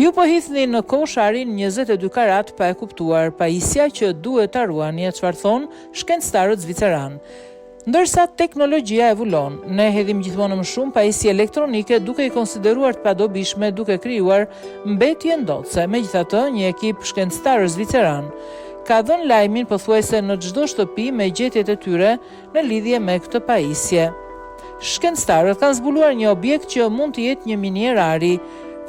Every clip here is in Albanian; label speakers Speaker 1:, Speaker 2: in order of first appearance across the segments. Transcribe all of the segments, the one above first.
Speaker 1: Ju po hithni në kosh arin 22 karat pa e kuptuar, pajisja që duhet ta ruani, çfarë thon shkencëtarët zviceran. Ndërsa teknologjia evolon, ne hedhim gjithmonë më shumë pajisje elektronike duke i konsideruar të padobishme, duke krijuar mbetje ndotëse. Megjithatë, një ekip shkencëtarë zviceran ka dhënë lajmin pothuajse në çdo shtëpi me gjetjet e tyre në lidhje me këtë pajisje. Shkencëtarët kanë zbuluar një objekt që mund të jetë një minierari,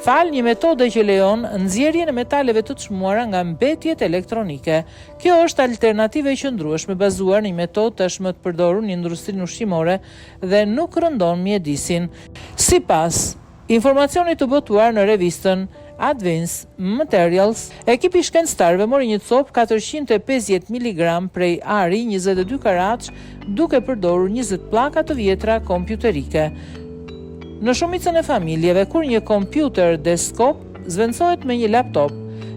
Speaker 1: fal një metode që lejon nxjerrjen e metaleve të çmuara nga mbetjet elektronike. Kjo është alternativë e qëndrueshme bazuar në një metodë tashmë të përdorur në industrinë ushqimore dhe nuk rëndon mjedisin. Sipas informacionit të botuar në revistën Advanced Materials, ekipi shkencëtarëve mori një copë 450 mg prej ari 22 karatsh duke përdorur 20 pllaka të vjetra kompjuterike. Në shumicën e familjeve, kur një kompjuter deskop zvendësohet me një laptop,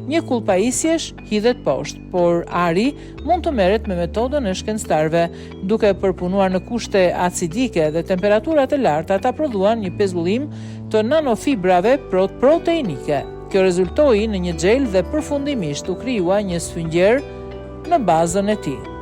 Speaker 1: një kull pajisjesh hidhet poshtë, por ari mund të merret me metodën e shkencëtarëve, duke përpunuar në kushte acidike dhe temperaturat e larta ta prodhuan një pezullim të nanofibrave proteinike. Kjo rezultoi në një xhel dhe përfundimisht u krijua një sfyngjer në bazën e tij.